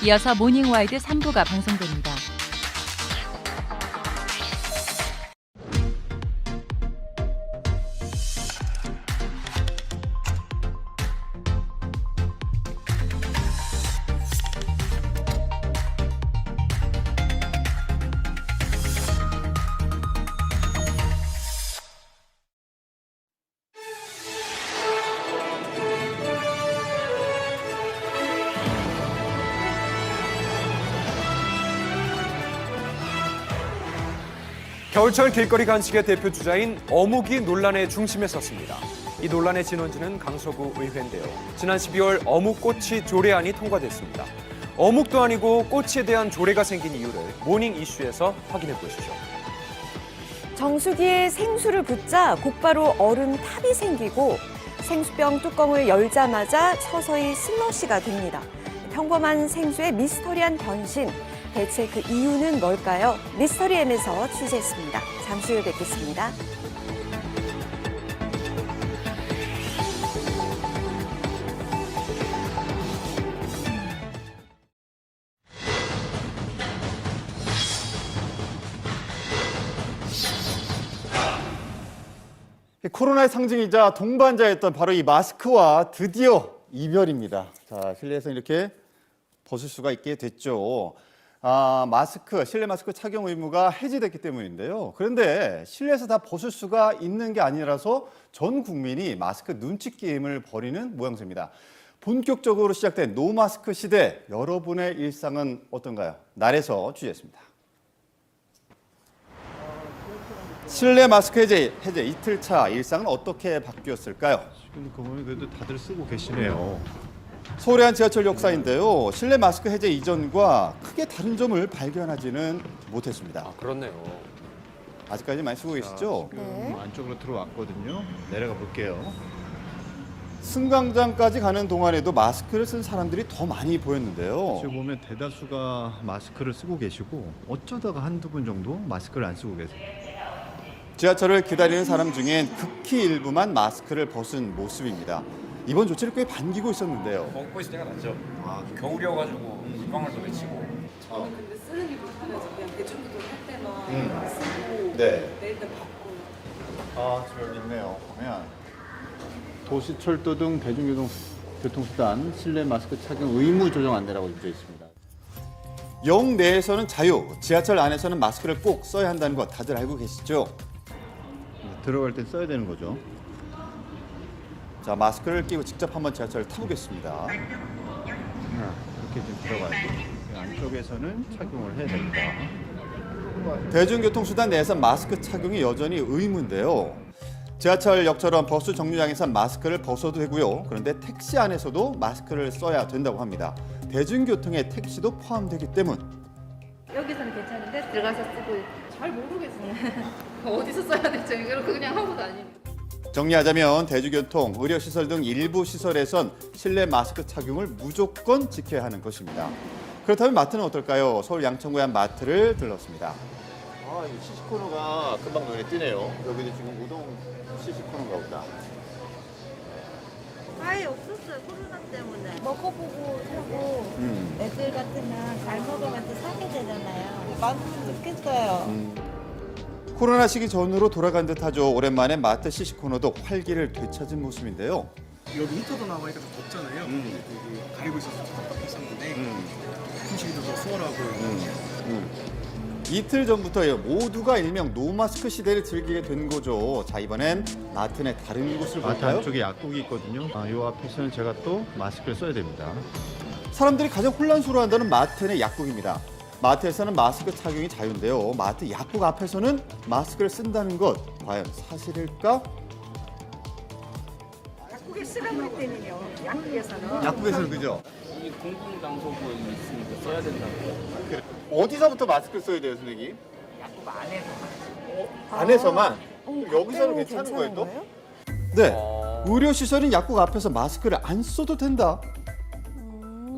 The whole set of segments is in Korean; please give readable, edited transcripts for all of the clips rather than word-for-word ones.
이어서 모닝와이드 3부가 방송됩니다. 겨울철 길거리 간식의 대표 주자인 어묵이 논란의 중심에 섰습니다. 이 논란의 진원지는 강서구 의회인데요. 지난 12월 어묵꼬치 조례안이 통과됐습니다. 어묵도 아니고 꼬치에 대한 조례가 생긴 이유를 모닝 이슈에서 확인해 보시죠. 정수기에 생수를 붓자 곧바로 얼음 탑이 생기고 생수병 뚜껑을 열자마자 서서히 슬러시가 됩니다. 평범한 생수의 미스터리한 변신. 대체 그 이유는 뭘까요? 미스터리엠에서 취재했습니다. 잠시 후에 뵙겠습니다. 코로나의 상징이자 동반자였던 바로 이 마스크와 드디어 이별입니다. 자, 실내에서 이렇게 벗을 수가 있게 됐죠. 실내 마스크 착용 의무가 해제됐기 때문인데요. 그런데 실내에서 다 벗을 수가 있는 게 아니라서 전 국민이 마스크 눈치 게임을 벌이는 모양새입니다. 본격적으로 시작된 노마스크 시대, 여러분의 일상은 어떤가요? 날에서 취재했습니다. 실내 마스크 해제 이틀차 일상은 어떻게 바뀌었을까요? 지금 보면 그래도 다들 쓰고 계시네요. 서울의 한 지하철 역사인데요. 실내 마스크 해제 이전과 크게 다른 점을 발견하지는 못했습니다. 그렇네요. 아직까지 많이 쓰고 계시죠? 지금 네. 안쪽으로 들어왔거든요. 내려가 볼게요. 승강장까지 가는 동안에도 마스크를 쓴 사람들이 더 많이 보였는데요. 지금 보면 대다수가 마스크를 쓰고 계시고 어쩌다가 한두 분 정도 마스크를 안 쓰고 계세요. 지하철을 기다리는 사람 중엔 극히 일부만 마스크를 벗은 모습입니다. 이번 조치를 꽤 반기고 있었는데요. 먹고 있을 때가 낫죠. 겨울이어가지고 물방울도 맺히고. 저는 근데 쓰는 게 불편해서 그냥 대충부터 할 때만 쓰고 네. 내일 때 받고. 여기 있네요. 보면 도시철도 등 대중교통수단 실내 마스크 착용 의무 조정 안내라고 되어 있습니다. 역 내에서는 자유, 지하철 안에서는 마스크를 꼭 써야 한다는 거 다들 알고 계시죠? 들어갈 때 써야 되는 거죠. 자, 마스크를 끼고 직접 한번 지하철을 타보겠습니다. 이렇게 좀 들어가야죠. 안쪽에서는 착용을 해야 됩니다. 대중교통수단 내에서 마스크 착용이 여전히 의무인데요. 지하철역처럼 버스 정류장에선 마스크를 벗어도 되고요. 그런데 택시 안에서도 마스크를 써야 된다고 합니다. 대중교통에 택시도 포함되기 때문. 여기서는 괜찮은데 들어가서 쓰고 잘 모르겠어요. 어디서 써야 될지 이걸 그냥 하고 다니는. 정리하자면 대중교통, 의료시설 등 일부 시설에선 실내 마스크 착용을 무조건 지켜야 하는 것입니다. 그렇다면 마트는 어떨까요? 서울 양천구의 한 마트를 들렀습니다. 이 시식코너가 금방 눈에 띄네요. 여기도 지금 우동 시식코너인가 보다. 아예 없었어요. 코로나 때문에. 먹어보고 사고 애들 같으면 잘 먹으면 또 사게 되잖아요. 많으면 좋겠어요. 코로나 시기 전으로 돌아간 듯하죠. 오랜만에 마트 시식코너도 활기를 되찾은 모습인데요. 여기 히터도 나와니까 좀 덥잖아요. 여기 가리고 있어서 좀 답답했었는데 숨쉬기도 더 수월하고. 이틀 전부터 모두가 일명 노마스크 시대를 즐기게 된 거죠. 자, 이번엔 마트 내 다른 곳을 마트 볼까요? 안쪽에 약국이 있거든요. 이 앞에서는 제가 또 마스크를 써야 됩니다. 사람들이 가장 혼란스러워한다는 마트 내 약국입니다. 마트에서는 마스크 착용이 자유인데요. 마트 약국 앞에서는 마스크를 쓴다는 것 과연 사실일까? 약국에 쓰라고 때문에요. 약국에서는. 약국에서는 그죠? 이 공공장소부에 있으니까 써야 된다고. 어디서부터 마스크를 써야 돼요, 선생님? 약국 안에서. 안에서만? 여기서는 그때는 괜찮은 거예요, 또? 거예요? 네. 의료시설은 약국 앞에서 마스크를 안 써도 된다.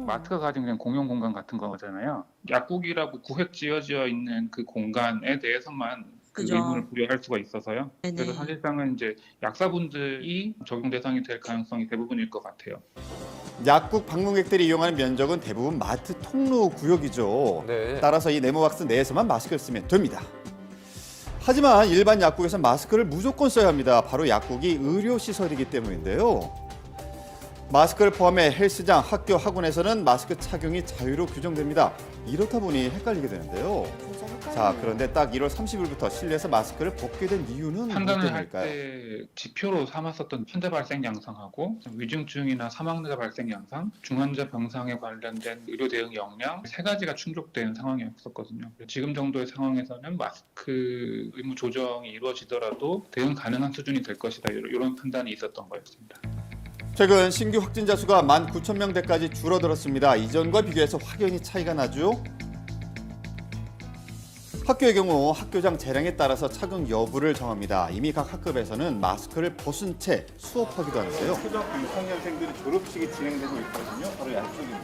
마트가 가진 그냥 공용 공간 같은 거잖아요. 약국이라고 구획 지어져 있는 그 공간에 대해서만 그 그죠. 의무를 부여할 수가 있어서요. 네네. 그래서 사실상은 이제 약사분들이 적용 대상이 될 가능성이 대부분일 것 같아요. 약국 방문객들이 이용하는 면적은 대부분 마트 통로 구역이죠. 네. 따라서 이 네모박스 내에서만 마스크를 쓰면 됩니다. 하지만 일반 약국에서는 마스크를 무조건 써야 합니다. 바로 약국이 의료시설이기 때문인데요. 마스크를 포함해 헬스장, 학교, 학원에서는 마스크 착용이 자유로 규정됩니다. 이렇다 보니 헷갈리게 되는데요. 자, 그런데 딱 1월 30일부터 실내에서 마스크를 벗게 된 이유는 무엇 판단을 할 때문일까요? 때 지표로 삼았었던 환자 발생 양상하고 위중증이나 사망자 발생 양상, 중환자 병상에 관련된 의료 대응 역량 세 가지가 충족된 상황이었었거든요. 지금 정도의 상황에서는 마스크 의무 조정이 이루어지더라도 대응 가능한 수준이 될 것이다. 이런 판단이 있었던 거였습니다. 최근 신규 확진자 수가 19,000명대까지 줄어들었습니다. 이전과 비교해서 확연히 차이가 나죠. 학교의 경우 학교장 재량에 따라서 착용 여부를 정합니다. 이미 각 학급에서는 마스크를 벗은 채 수업하기도 하는데요. 초등학교 6학년생들의 졸업식이 진행되고 있거든요. 바로 양쪽입니다.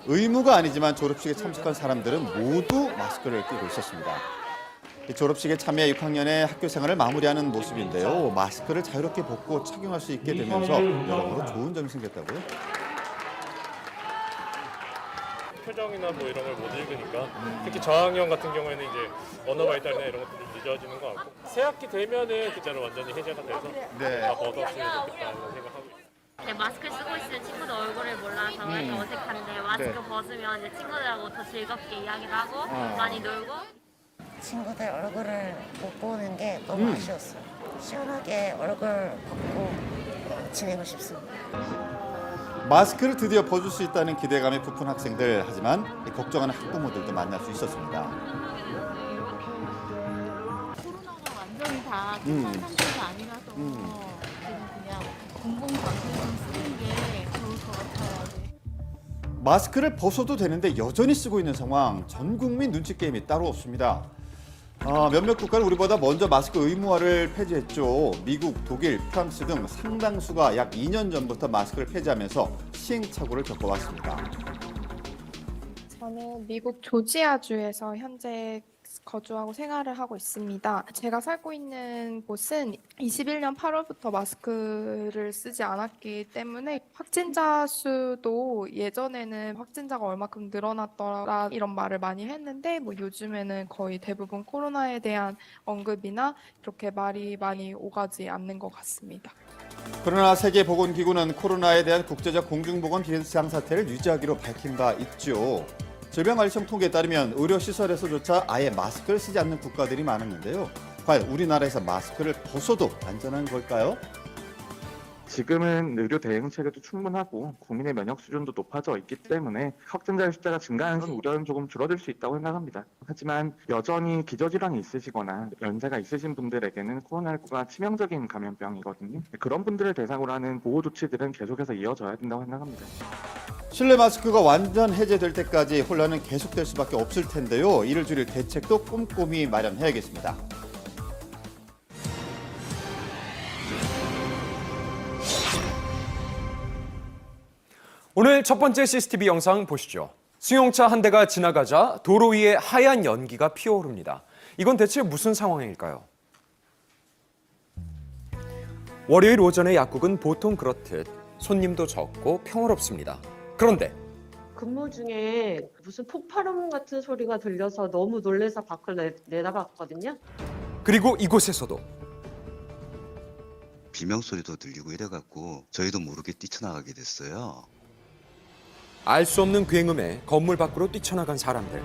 의무가 아니지만 졸업식에 참석한 사람들은 모두 마스크를 끼고 있었습니다. 졸업식에 참여 6학년의 학교 생활을 마무리하는 모습인데요. 마스크를 자유롭게 벗고 착용할 수 있게 되면서 여러모로 좋은 점이 생겼다고요? 표정이나 뭐 이런 걸 못 읽으니까 특히 저학년 같은 경우에는 이제 언어 발달이나 이런 것들이 늦어지는 것 같고 새 학기 되면은 진짜로 완전히 해제가 돼서 다 벗었으면 좋겠다는 생각하고 있어요. 네, 마스크 쓰고 있으면 친구들 얼굴을 몰라서 좀 어색한데 마스크 벗으면 이제 친구들하고 더 즐겁게 이야기를 하고 많이 놀고 친구들 얼굴을 못 보는 게 너무 아쉬웠어요. 시원하게 얼굴 벗고 지내고 싶습니다. 마스크를 드디어 벗을 수 있다는 기대감에 부푼 학생들, 하지만 걱정하는 학부모들도 만날 수 있었습니다. 코로나가 완전히 다 끝난 상태가 아니라서 지금 그냥 공공장소에서 쓰는 게 좋을 것 같아요. 마스크를 벗어도 되는데 여전히 쓰고 있는 상황, 전 국민 눈치 게임이 따로 없습니다. 몇몇 국가는 우리보다 먼저 마스크 의무화를 폐지했죠. 미국, 독일, 프랑스 등 상당수가 약 2년 전부터 마스크를 폐지하면서 시행착오를 겪어왔습니다. 저는 미국 조지아주에서 현재 거주하고 생활을 하고 있습니다. 제가 살고 있는 곳은 21년 8월부터 마스크를 쓰지 않았기 때문에 확진자 수도 예전에는 확진자가 얼마큼 늘어났더라 이런 말을 많이 했는데 뭐 요즘에는 거의 대부분 코로나에 대한 언급이나 이렇게 말이 많이 오가지 않는 것 같습니다. 그러나 세계보건기구는 코로나에 대한 국제적 공중보건 비상사태를 유지하기로 밝힌 바 있죠. 질병관리청 통계에 따르면 의료시설에서조차 아예 마스크를 쓰지 않는 국가들이 많았는데요. 과연 우리나라에서 마스크를 벗어도 안전한 걸까요? 지금은 의료 대응 체계도 충분하고 국민의 면역 수준도 높아져 있기 때문에 확진자의 숫자가 증가하는 건 우려는 조금 줄어들 수 있다고 생각합니다. 하지만 여전히 기저질환이 있으시거나 연세가 있으신 분들에게는 코로나19가 치명적인 감염병이거든요. 그런 분들을 대상으로 하는 보호 조치들은 계속해서 이어져야 된다고 생각합니다. 실내 마스크가 완전 해제될 때까지 혼란은 계속될 수밖에 없을 텐데요. 이를 줄일 대책도 꼼꼼히 마련해야겠습니다. 오늘 첫 번째 CCTV 영상 보시죠. 승용차 한 대가 지나가자 도로 위에 하얀 연기가 피어오릅니다. 이건 대체 무슨 상황일까요? 월요일 오전의 약국은 보통 그렇듯 손님도 적고 평화롭습니다. 그런데 근무 중에 무슨 폭발음 같은 소리가 들려서 너무 놀라서 밖을 내다봤거든요. 그리고 이곳에서도 비명소리도 들리고 이래갖고 저희도 모르게 뛰쳐나가게 됐어요. 알 수 없는 굉음에 건물 밖으로 뛰쳐나간 사람들.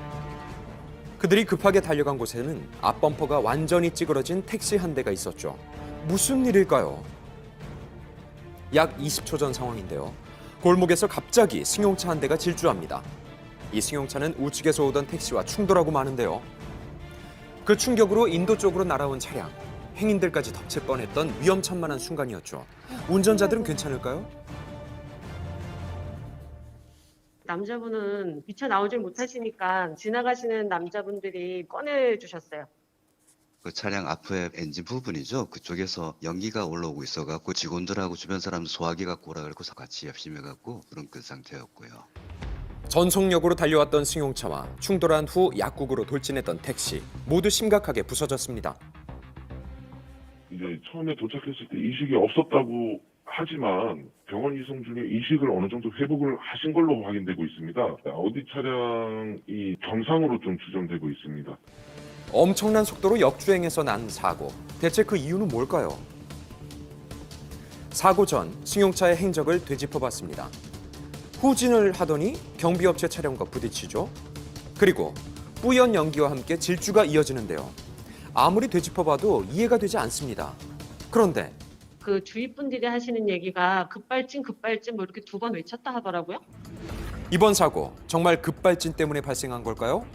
그들이 급하게 달려간 곳에는 앞범퍼가 완전히 찌그러진 택시 한 대가 있었죠. 무슨 일일까요? 약 20초 전 상황인데요. 골목에서 갑자기 승용차 한 대가 질주합니다. 이 승용차는 우측에서 오던 택시와 충돌하고 마는데요. 그 충격으로 인도 쪽으로 날아온 차량, 행인들까지 덮칠 뻔했던 위험천만한 순간이었죠. 운전자들은 괜찮을까요? 남자분은 미처 나오질 못하시니까 지나가시는 남자분들이 꺼내주셨어요. 그 차량 앞에 엔진 부분이죠. 그쪽에서 연기가 올라오고 있어갖고 직원들하고 주변 사람들 소화기 갖고 오라 그래서 같이 협심해갖고 그런 그 상태였고요. 전속력으로 달려왔던 승용차와 충돌한 후 약국으로 돌진했던 택시 모두 심각하게 부서졌습니다. 이제 처음에 도착했을 때 의식이 없었다고 하지만 병원 이송 중에 이식을 어느 정도 회복을 하신 걸로 확인되고 있습니다. 아우디 차량이 정상으로 좀 추정되고 있습니다. 엄청난 속도로 역주행해서 난 사고. 대체 그 이유는 뭘까요? 사고 전 승용차의 행적을 되짚어봤습니다. 후진을 하더니 경비업체 차량과 부딪히죠. 그리고 뿌연 연기와 함께 질주가 이어지는데요. 아무리 되짚어봐도 이해가 되지 않습니다. 그런데 그 주위 분들이 하시는 얘기가 급발진 뭐 이렇게 2번 외쳤다 하더라고요. 이번 사고 정말 급발진 때문에 발생한 걸까요?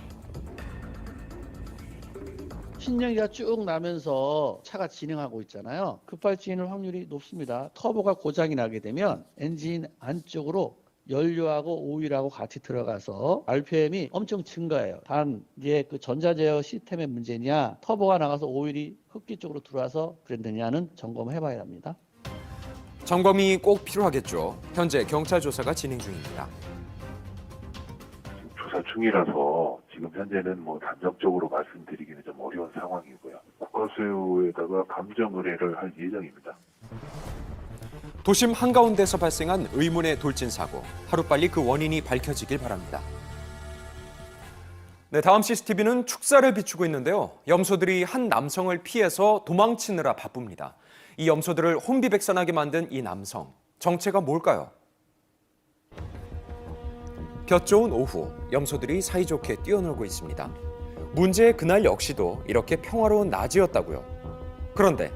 신연기가 쭉 나면서 차가 진행하고 있잖아요. 급발진일 확률이 높습니다. 터보가 고장이 나게 되면 엔진 안쪽으로 연료하고 오일하고 같이 들어가서 RPM이 엄청 증가해요. 단 이제 그 전자제어 시스템의 문제냐, 터보가 나가서 오일이 흡기 쪽으로 들어와서 그랬느냐는 점검을 해봐야 합니다. 점검이 꼭 필요하겠죠. 현재 경찰 조사가 진행 중입니다. 조사 중이라서 지금 현재는 뭐 단정적으로 말씀드리기는 좀 어려운 상황이고요. 국가수요에다가 감정 의뢰를 할 예정입니다. 도심 한가운데서 발생한 의문의 돌진 사고. 하루빨리 그 원인이 밝혀지길 바랍니다. 네, 다음 CCTV는 축사를 비추고 있는데요. 염소들이 한 남성을 피해서 도망치느라 바쁩니다. 이 염소들을 혼비백산하게 만든 이 남성. 정체가 뭘까요? 볕 좋은 오후, 염소들이 사이좋게 뛰어놀고 있습니다. 문제의 그날 역시도 이렇게 평화로운 낮이었다고요. 그런데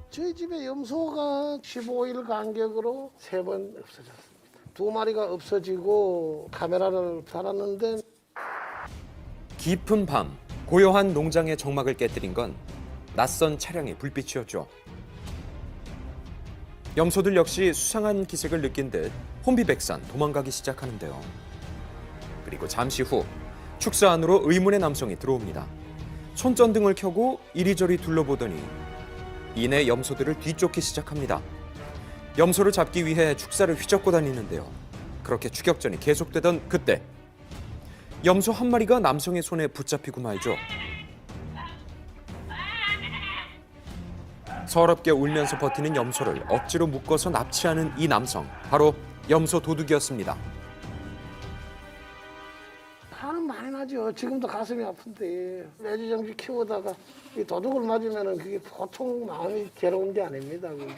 저희 집에 염소가 15일 간격으로 3번 없어졌습니다. 2마리가 없어지고 카메라를 달았는데 깊은 밤, 고요한 농장의 정막을 깨뜨린 건 낯선 차량의 불빛이었죠. 염소들 역시 수상한 기색을 느낀 듯 혼비백산 도망가기 시작하는데요. 그리고 잠시 후 축사 안으로 의문의 남성이 들어옵니다. 손전등을 켜고 이리저리 둘러보더니 이내 염소들을 뒤쫓기 시작합니다. 염소를 잡기 위해 축사를 휘젓고 다니는데요. 그렇게 추격전이 계속되던 그때 염소 한 마리가 남성의 손에 붙잡히고 말죠. 서럽게 울면서 버티는 염소를 억지로 묶어서 납치하는 이 남성, 바로 염소 도둑이었습니다. 화는 많이 나죠. 지금도 가슴이 아픈데 애지정지 키우다가 이 도둑을 맞으면 그게 보통 마음이 괴로운 게 아닙니다. 그게.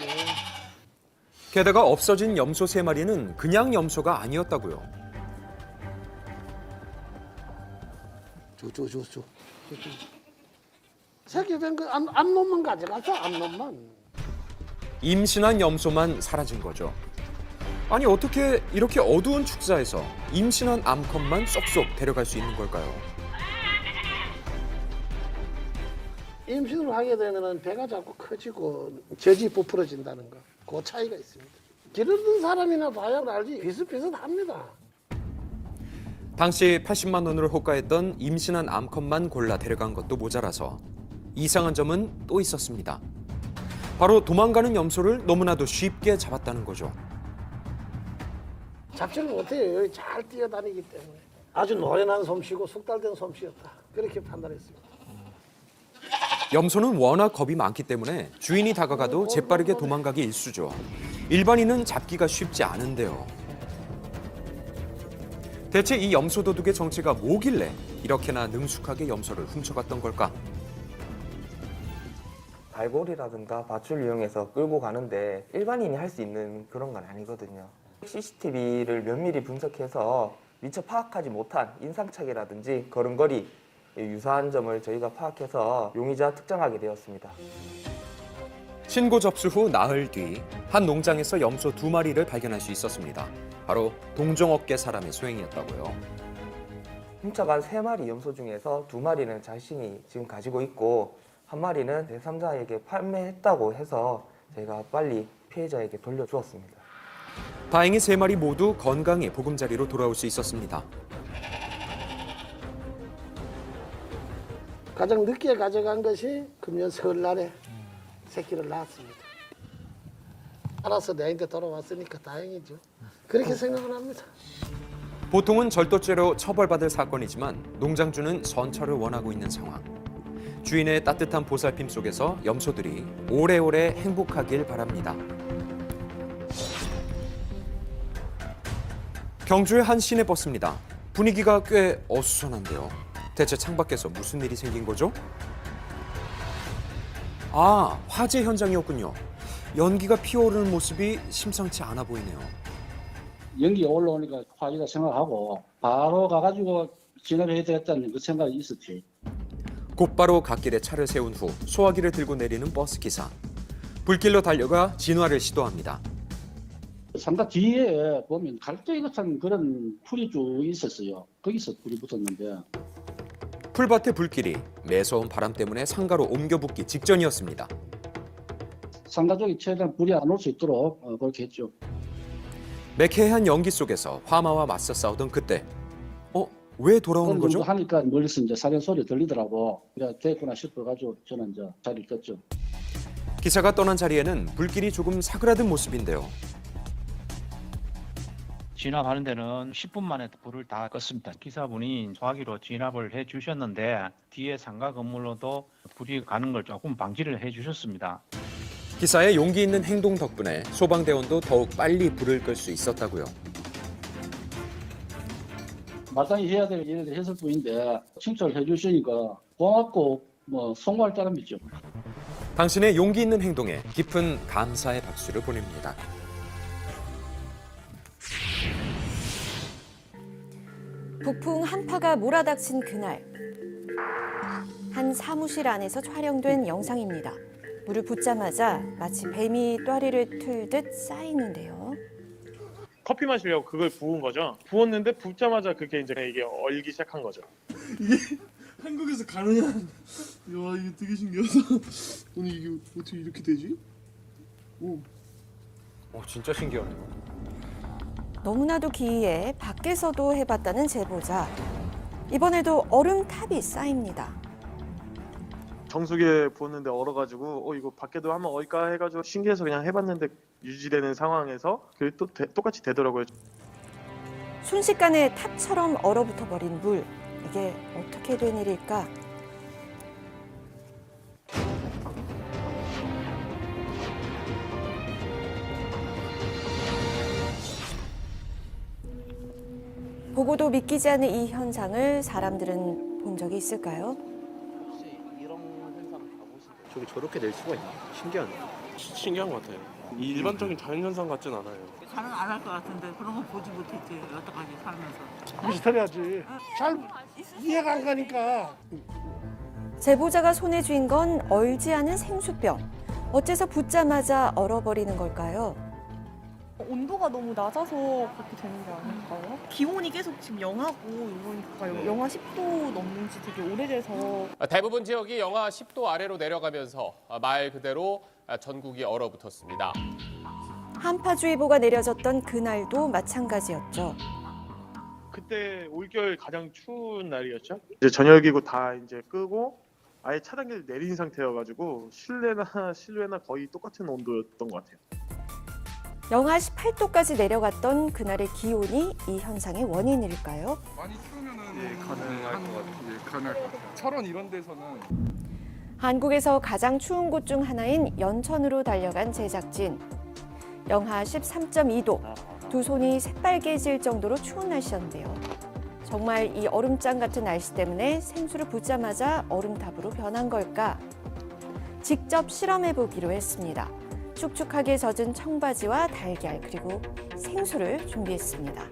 게다가 없어진 염소 3마리는 그냥 염소가 아니었다고요. 줘. 새끼 뺀 그 암놈만 가져가서 암놈만. 임신한 염소만 사라진 거죠. 아니 어떻게 이렇게 어두운 축사에서 임신한 암컷만 쏙쏙 데려갈 수 있는 걸까요? 임신을 하게 되면 배가 자꾸 커지고 젖이 부풀어진다는 거. 그 차이가 있습니다. 기르던 사람이나 봐야 알지 비슷비슷합니다. 당시 80만 원으로 호가했던 임신한 암컷만 골라 데려간 것도 모자라서 이상한 점은 또 있었습니다. 바로 도망가는 염소를 너무나도 쉽게 잡았다는 거죠. 잡지를 못해요. 여기 잘 뛰어다니기 때문에. 아주 노련한 솜씨고 숙달된 솜씨였다. 그렇게 판단했습니다. 염소는 워낙 겁이 많기 때문에 주인이 다가가도 재빠르게 도망가기 일쑤죠. 일반인은 잡기가 쉽지 않은데요. 대체 이 염소 도둑의 정체가 뭐길래 이렇게나 능숙하게 염소를 훔쳐갔던 걸까? 발골이라든가 밧줄 이용해서 끌고 가는데 일반인이 할 수 있는 그런 건 아니거든요. CCTV를 면밀히 분석해서 미처 파악하지 못한 인상착의라든지 걸음걸이 유사한 점을 저희가 파악해서 용의자 특정하게 되었습니다. 신고 접수 후 나흘 뒤 한 농장에서 염소 2마리를 발견할 수 있었습니다. 바로 동종업계 사람의 소행이었다고요. 훔쳐간 3마리 염소 중에서 2마리는 자신이 지금 가지고 있고 1마리는 제3자에게 판매했다고 해서 저희가 빨리 피해자에게 돌려주었습니다. 다행히 3마리 모두 건강히 보금자리로 돌아올 수 있었습니다. 가장 늦게 가져간 것이 금년 설날에 새끼를 낳았습니다. 알아서 내한테 돌아왔으니까 다행이죠. 그렇게 생각을 합니다. 보통은 절도죄로 처벌받을 사건이지만 농장주는 선처를 원하고 있는 상황. 주인의 따뜻한 보살핌 속에서 염소들이 오래오래 행복하길 바랍니다. 경주의 한 시내버스입니다. 분위기가 꽤 어수선한데요. 대체 창밖에서 무슨 일이 생긴 거죠? 아, 화재 현장이었군요. 연기가 피어오르는 모습이 심상치 않아 보이네요. 연기가 올라오니까 화재다 생각하고 바로 가가지고 진압을 해야 되겠다는 그 생각이 있었지. 곧바로 갓길에 차를 세운 후 소화기를 들고 내리는 버스 기사. 불길로 달려가 진화를 시도합니다. 상가 뒤에 보면 갈대기 같은 그런 풀이 쭉 있었어요. 거기서 불이 붙었는데 풀밭의 불길이 매서운 바람 때문에 상가로 옮겨 붙기 직전이었습니다. 상가 쪽에 최대한 불이 안 올 수 있도록 그렇게 했죠. 매캐한 연기 속에서 화마와 맞서 싸우던 그때 왜 돌아오는 거죠? 하니까 멀리서 이제 사련 소리 들리더라고. 그래 됐구나 싶어가지고 저는 이제 자리를 떴죠. 기사가 떠난 자리에는 불길이 조금 사그라든 모습인데요. 진압하는 데는 10분 만에 불을 다 껐습니다. 기사분이 소화기로 진압을 해 주셨는데 뒤에 상가 건물로도 불이 가는 걸 조금 방지를 해 주셨습니다. 기사의 용기 있는 행동 덕분에 소방대원도 더욱 빨리 불을 끌 수 있었다고요. 마땅히 해야 될 일을 했을 뿐인데 칭찬을 해주시니까 고맙고 송구할 따름이죠. 당신의 용기 있는 행동에 깊은 감사의 박수를 보냅니다. 북풍 한파가 몰아닥친 그날, 한 사무실 안에서 촬영된 영상입니다. 물을 붓자마자 마치 뱀이 또아리를 틀듯 쌓이는데요. 커피 마시려고 그걸 부은 거죠. 부었는데 붓자마자 그게 이제 이게 얼기 시작한 거죠. 이게 한국에서 가능한? 야, 이게 되게 신기하다. 아니 이게 어떻게 이렇게 되지? 진짜 신기하네요. 너무나도 기이해 밖에서도 해봤다는 제보자. 이번에도 얼음탑이 쌓입니다. 정수기에 부었는데 얼어가지고 이거 밖에도 한번 얼까 해가지고 신기해서 그냥 해봤는데 유지되는 상황에서 그게 또 똑같이 되더라고요. 순식간에 탑처럼 얼어붙어 버린 물. 이게 어떻게 된 일일까? 보고도 믿기지 않는 이 현상을 사람들은 본 적이 있을까요? 저기 저렇게 낼 수가 있나? 신기하네. 신기한 것 같아요. 일반적인 자연현상 같진 않아요. 가능 안 할 것 같은데 그런 거 보지 못했지 여태까지 살면서. 비슷하지. 잘 이해가 안 가니까. 제보자가 손에 쥔 건 얼지 않은 생수병. 어째서 붓자마자 얼어버리는 걸까요? 온도가 너무 낮아서 그렇게 되는 게 아닐까요? 기온이 계속 지금 영하고 이러니까 영하 10도 넘는 지 되게 오래돼서 대부분 지역이 영하 10도 아래로 내려가면서 말 그대로 전국이 얼어붙었습니다. 한파주의보가 내려졌던 그날도 마찬가지였죠. 그때 올겨울 가장 추운 날이었죠. 이제 전열기구 다 이제 끄고 아예 차단기를 내린 상태여가지고 실내나 실외나 거의 똑같은 온도였던 것 같아요. 영하 18도까지 내려갔던 그날의 기온이 이 현상의 원인일까요? 많이 추우면은 가능할 것 같아요. 가능할 것 같아요. 철원 이런 데서는 한국에서 가장 추운 곳 중 하나인 연천으로 달려간 제작진. 영하 13.2도, 두 손이 새빨개질 정도로 추운 날씨였는데요. 정말 이 얼음장 같은 날씨 때문에 생수를 붓자마자 얼음탑으로 변한 걸까? 직접 실험해보기로 했습니다. 축축하게 젖은 청바지와 달걀 그리고 생수를 준비했습니다.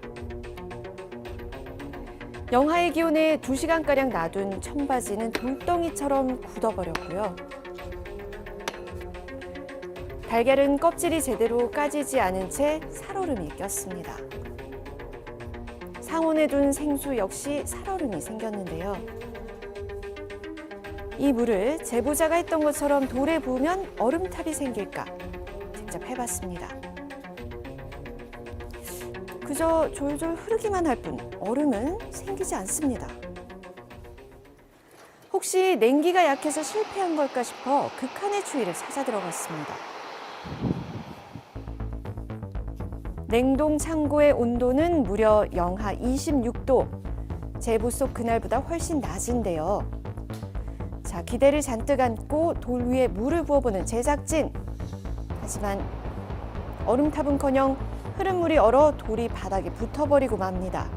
영하의 기온에 2시간가량 놔둔 청바지는 돌덩이처럼 굳어버렸고요. 달걀은 껍질이 제대로 까지지 않은 채 살얼음이 꼈습니다. 상온에 둔 생수 역시 살얼음이 생겼는데요. 이 물을 제보자가 했던 것처럼 돌에 부으면 얼음탑이 생길까? 직접 해봤습니다. 그저 졸졸 흐르기만 할 뿐 얼음은 생기지 않습니다. 혹시 냉기가 약해서 실패한 걸까 싶어 극한의 추위를 찾아 들어갔습니다. 냉동 창고의 온도는 무려 영하 26도. 제보 속 그날보다 훨씬 낮은데요. 자, 기대를 잔뜩 안고 돌 위에 물을 부어보는 제작진. 하지만 얼음탑은커녕 흐름물이 얼어 돌이 바닥에 붙어버리고 맙니다.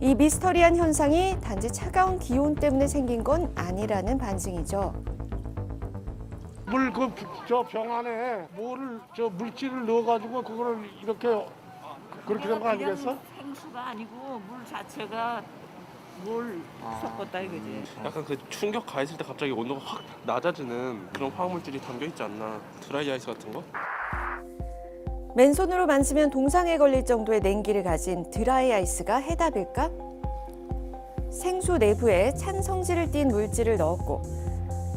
이 미스터리한 현상이 단지 차가운 기온 때문에 생긴 건 아니라는 반증이죠. 물 저 병 안에 물질을 넣어가지고 그거를 이렇게 그렇게 된 거 아니겠어? 생수가 아니고 물 자체가 물 섞었다 이거지. 약간 그 충격 가했을 때 갑자기 온도가 확 낮아지는 그런 화학물질이 담겨 있지 않나. 드라이 아이스 같은 거? 맨손으로 만지면 동상에 걸릴 정도의 냉기를 가진 드라이 아이스가 해답일까? 생수 내부에 찬 성질을 띤 물질을 넣었고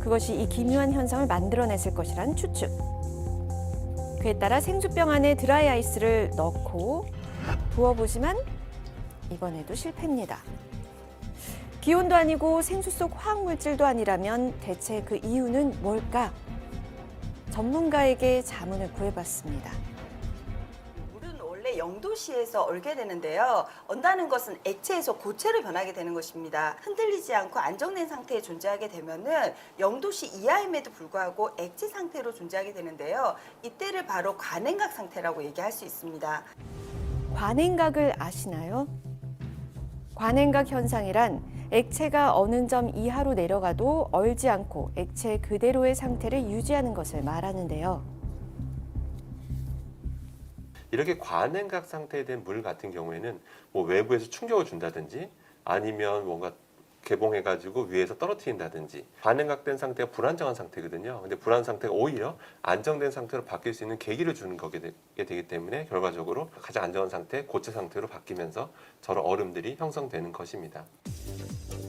그것이 이 기묘한 현상을 만들어냈을 것이란 추측. 그에 따라 생수병 안에 드라이 아이스를 넣고 부어보지만 이번에도 실패입니다. 기온도 아니고 생수 속 화학물질도 아니라면 대체 그 이유는 뭘까? 전문가에게 자문을 구해봤습니다. 물은 원래 0도씨에서 얼게 되는데요. 언다는 것은 액체에서 고체로 변하게 되는 것입니다. 흔들리지 않고 안정된 상태에 존재하게 되면은 0도씨 이하임에도 불구하고 액체 상태로 존재하게 되는데요. 이때를 바로 관행각 상태라고 얘기할 수 있습니다. 관행각을 아시나요? 관행각 현상이란 액체가 어느 점 이하로 내려가도 얼지 않고 액체 그대로의 상태를 유지하는 것을 말하는데요. 이렇게 관행각 상태에 된 물 같은 경우에는 뭐 외부에서 충격을 준다든지 아니면 뭔가 개봉해가지고 위에서 떨어뜨린다든지 관행각된 상태가 불안정한 상태거든요. 근데 불안 상태가 오히려 안정된 상태로 바뀔 수 있는 계기를 주는 거게 되기 때문에 결과적으로 가장 안정한 상태, 고체 상태로 바뀌면서 저런 얼음들이 형성되는 것입니다.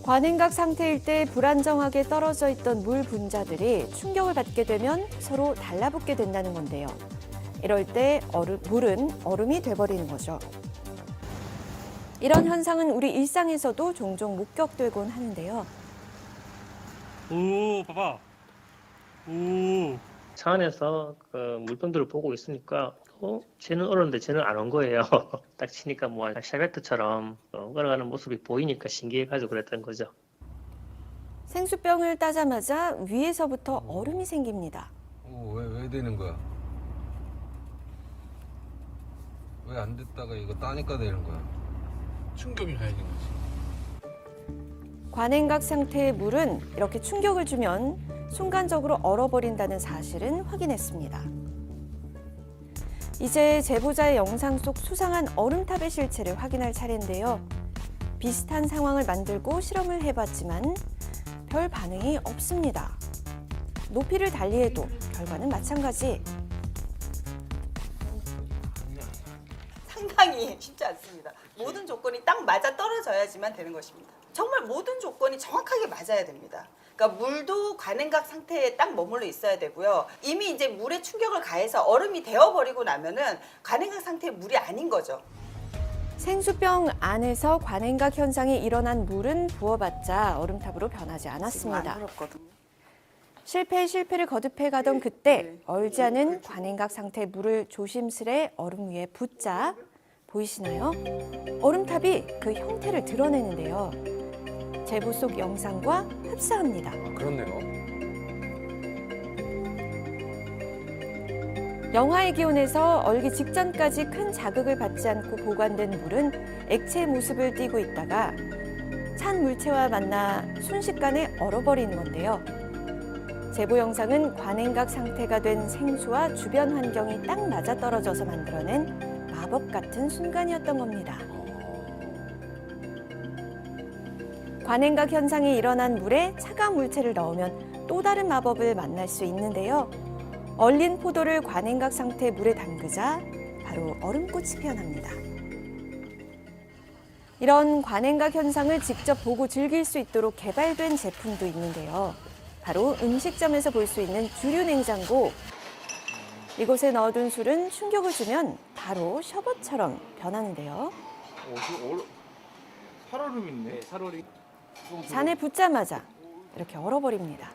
관행각 상태일 때 불안정하게 떨어져 있던 물 분자들이 충격을 받게 되면 서로 달라붙게 된다는 건데요. 이럴 때 물은 얼음이 돼버리는 거죠. 이런 현상은 우리 일상에서도 종종 목격되곤 하는데요. 오, 봐봐. 오. 차 안에서 그 물병들을 보고 있으니까 쟤는 얼었는데 쟤는 안 온 거예요. 딱 치니까 뭐 샤베트처럼 얼어가는 모습이 보이니까 신기해가지고 그랬던 거죠. 생수병을 따자마자 위에서부터 얼음이 생깁니다. 왜 되는 거야? 왜 안 됐다가 이거 따니까 되는 거야? 충격이 가해진 거지. 관행각 상태의 물은 이렇게 충격을 주면 순간적으로 얼어버린다는 사실은 확인했습니다. 이제 제보자의 영상 속 수상한 얼음탑의 실체를 확인할 차례인데요. 비슷한 상황을 만들고 실험을 해봤지만 별 반응이 없습니다. 높이를 달리해도 결과는 마찬가지. 상당히 쉽지 않습니다. 모든 조건이 딱 맞아 떨어져야지만 되는 것입니다. 정말 모든 조건이 정확하게 맞아야 됩니다. 그러니까 물도 관행각 상태에 딱 머물러 있어야 되고요. 이미 이제 물에 충격을 가해서 얼음이 되어버리고 나면은 관행각 상태의 물이 아닌 거죠. 생수병 안에서 관행각 현상이 일어난 물은 부어봤자 얼음탑으로 변하지 않았습니다. 실패를 거듭해가던 그때 얼지 않은 관행각 상태의 물을 조심스레 얼음 위에 붓자 보이시나요? 얼음탑이 그 형태를 드러내는데요. 제보 속 영상과 흡사합니다. 그렇네요. 영하의 기온에서 얼기 직전까지 큰 자극을 받지 않고 보관된 물은 액체의 모습을 띠고 있다가 찬 물체와 만나 순식간에 얼어버리는 건데요. 제보 영상은 관행각 상태가 된 생수와 주변 환경이 딱 맞아떨어져서 만들어낸 마법 같은 순간이었던 겁니다. 관행각 현상이 일어난 물에 차가운 물체를 넣으면 또 다른 마법을 만날 수 있는데요. 얼린 포도를 관행각 상태의 물에 담그자 바로 얼음꽃이 피어납니다. 이런 관행각 현상을 직접 보고 즐길 수 있도록 개발된 제품도 있는데요. 바로 음식점에서 볼 수 있는 주류 냉장고. 이곳에 넣어둔 술은 충격을 주면 바로 셔벗처럼 변하는데요. 살얼음 있네. 살얼음. 잔에 붓자마자 이렇게 얼어버립니다.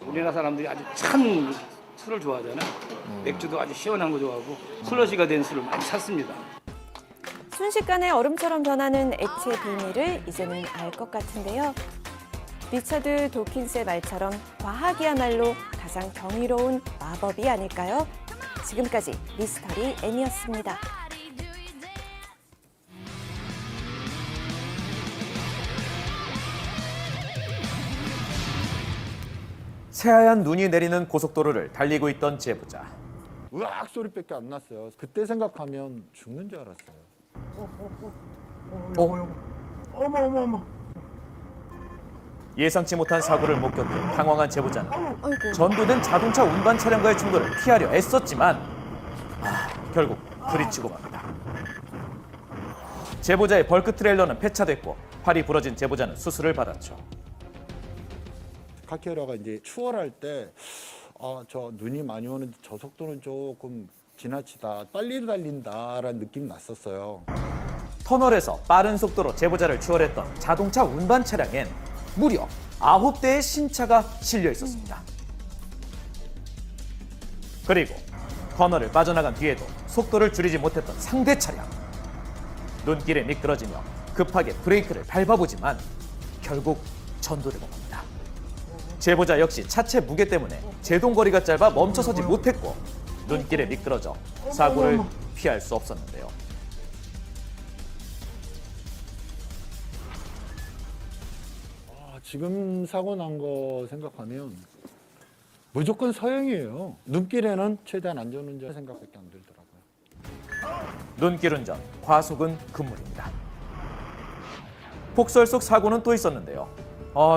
우리나라 사람들이 아주 찬 술을 좋아하잖아. 맥주도 아주 시원한 거 좋아하고 슬러시가 된 술을 많이 찾습니다. 순식간에 얼음처럼 변하는 액체의 비밀을 이제는 알 것 같은데요. 리처드 도킨스의 말처럼 과학이야말로 가장 경이로운 마법이 아닐까요? 지금까지 미스터리 N이었습니다. 새하얀 눈이 내리는 고속도로를 달리고 있던 제보자. 으악 소리밖에 안 났어요. 그때 생각하면 죽는 줄 알았어요. 어머. 예상치 못한 사고를 목격해 당황한 제보자는 전도된 자동차 운반 차량과의 충돌을 피하려 애썼지만 결국 부딪히고 맙니다. 제보자의 벌크 트레일러는 폐차됐고 팔이 부러진 제보자는 수술을 받았죠. 카키어라가 이제 추월할 때 저 눈이 많이 오는데 저 속도는 조금 지나치다, 빨리 달린다라는 느낌이 났었어요. 터널에서 빠른 속도로 제보자를 추월했던 자동차 운반 차량엔 무려 9대의 신차가 실려 있었습니다. 그리고 터널을 빠져나간 뒤에도 속도를 줄이지 못했던 상대 차량. 눈길에 미끄러지며 급하게 브레이크를 밟아보지만 결국 전도되고 맙니다. 제보자 역시 차체 무게 때문에 제동거리가 짧아 멈춰서지 못했고 눈길에 미끄러져 사고를 피할 수 없었는데요. 지금 사고 난 거 생각하면 무조건 서행이에요. 눈길에는 최대한 안전운전 생각밖에 안 들더라고요. 눈길 운전, 과속은 금물입니다. 폭설 속 사고는 또 있었는데요.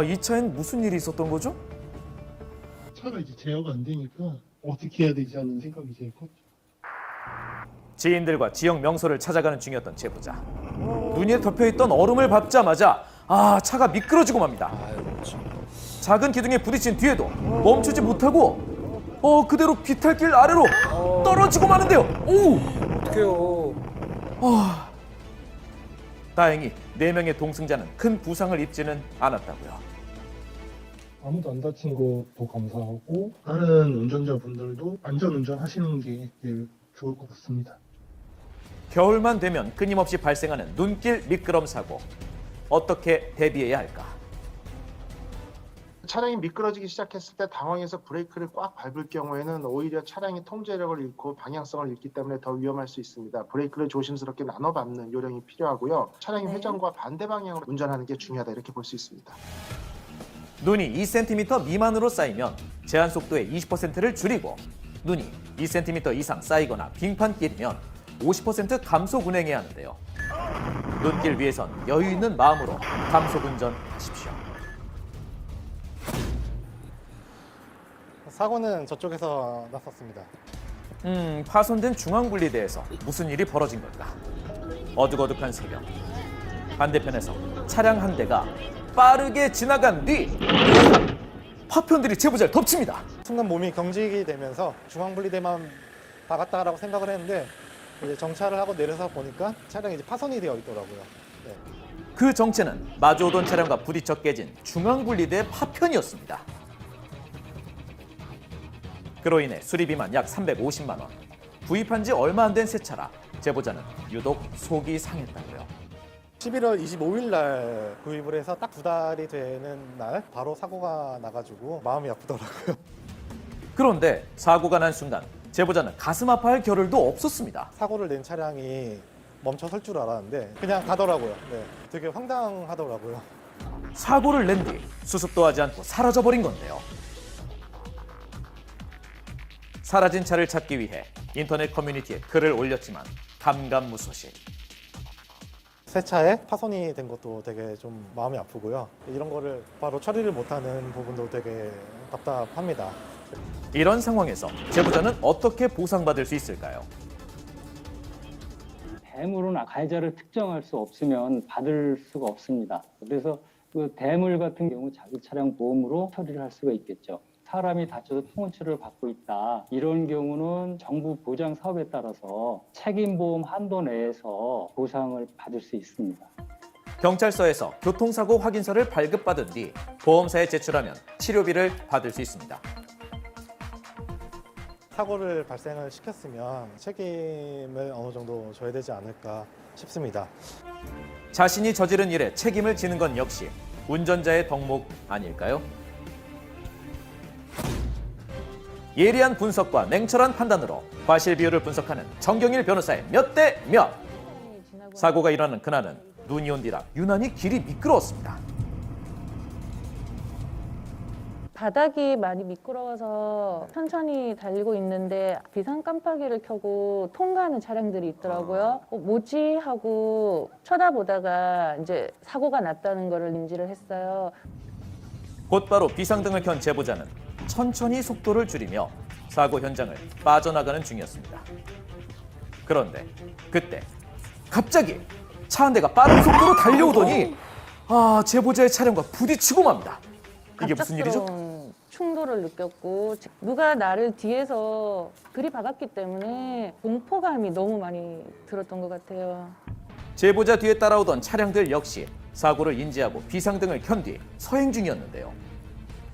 이 차엔 무슨 일이 있었던 거죠? 차가 이제 제어가 안 되니까 어떻게 해야 되지 하는 생각이 제일 컸죠. 지인들과 지역 명소를 찾아가는 중이었던 제보자. 눈에 덮여있던 얼음을 밟자마자 차가 미끄러지고 맙니다. 작은 기둥에 부딪힌 뒤에도 멈추지 못하고 그대로 비탈길 아래로 떨어지고 마는데요. 어떡해요. 다행히 4명의 동승자는 큰 부상을 입지는 않았다고요. 아무도 안 다친 것도 감사하고 다른 운전자분들도 안전운전 하시는 게 제일 좋을 것 같습니다. 겨울만 되면 끊임없이 발생하는 눈길 미끄럼 사고. 어떻게 대비해야 할까? 차량이 미끄러지기 시작했을 때 당황해서 브레이크를 꽉 밟을 경우에는 오히려 차량이 통제력을 잃고 방향성을 잃기 때문에 더 위험할 수 있습니다. 브레이크를 조심스럽게 나눠 밟는 요령이 필요하고요. 차량의 회전과 반대 방향으로 운전하는 게 중요하다 이렇게 볼 수 있습니다. 눈이 2cm 미만으로 쌓이면 제한 속도의 20%를 줄이고 눈이 2cm 이상 쌓이거나 빙판길이면 50% 감속 운행해야 하는데요. 눈길 위에선 여유 있는 마음으로 감속 운전하십시오. 사고는 저쪽에서 났었습니다. 파손된 중앙분리대에서 무슨 일이 벌어진 걸까? 어둑어둑한 새벽. 반대편에서 차량 한 대가 빠르게 지나간 뒤 파편들이 제보자를 덮칩니다. 순간 몸이 경직이 되면서 중앙분리대만 박았다라고 생각을 했는데 이제 정차를 하고 내려서 보니까 차량이 이제 파손이 되어 있더라고요. 네. 그 정체는 마주오던 차량과 부딪혀 깨진 중앙분리대의 파편이었습니다. 그로 인해 수리비만 약 350만 원. 구입한 지 얼마 안 된 새 차라 제보자는 유독 속이 상했다고요. 11월 25일 날 구입을 해서 딱 2달이 되는 날 바로 사고가 나가지고 마음이 아프더라고요. 그런데 사고가 난 순간 제보자는 가슴 아파할 겨를도 없었습니다. 사고를 낸 차량이 멈춰 설 줄 알았는데 그냥 가더라고요. 네, 되게 황당하더라고요. 사고를 낸 뒤 수습도 하지 않고 사라져버린 건데요. 사라진 차를 찾기 위해 인터넷 커뮤니티에 글을 올렸지만 감감무소식. 새 차에 파손이 된 것도 되게 좀 마음이 아프고요. 이런 거를 바로 처리를 못하는 부분도 되게 답답합니다. 이런 상황에서 제보자는 어떻게 보상받을 수 있을까요? 대물은 가해자를 특정할 수 없으면 받을 수가 없습니다. 그래서 그 대물 같은 경우 자기 차량 보험으로 처리를 할 수가 있겠죠. 사람이 다쳐서 통원치료를 받고 있다. 이런 경우는 정부 보장 사업에 따라서 책임보험 한도 내에서 보상을 받을 수 있습니다. 경찰서에서 교통사고 확인서를 발급받은 뒤 보험사에 제출하면 치료비를 받을 수 있습니다. 사고를 발생을 시켰으면 책임을 어느 정도 져야 되지 않을까 싶습니다. 자신이 저지른 일에 책임을 지는 건 역시 운전자의 덕목 아닐까요? 예리한 분석과 냉철한 판단으로 과실 비율을 분석하는 정경일 변호사의 몇 대 몇. 사고가 일어나는 그날은 눈이 온 뒤라 유난히 길이 미끄러웠습니다. 바닥이 많이 미끄러워서 천천히 달리고 있는데 비상 깜빡이를 켜고 통과하는 차량들이 있더라고요. 뭐지 하고 쳐다보다가 이제 사고가 났다는 거를 인지를 했어요. 곧바로 비상등을 켠 제보자는 천천히 속도를 줄이며 사고 현장을 빠져나가는 중이었습니다. 그런데 그때 갑자기 차 한 대가 빠른 속도로 달려오더니 제보자의 차량과 부딪히고 맙니다. 이게 무슨 일이죠? 갑작스러운 충돌을 느꼈고 누가 나를 뒤에서 들이박았기 때문에 공포감이 너무 많이 들었던 것 같아요. 제보자 뒤에 따라오던 차량들 역시 사고를 인지하고 비상등을 켠 뒤 서행 중이었는데요.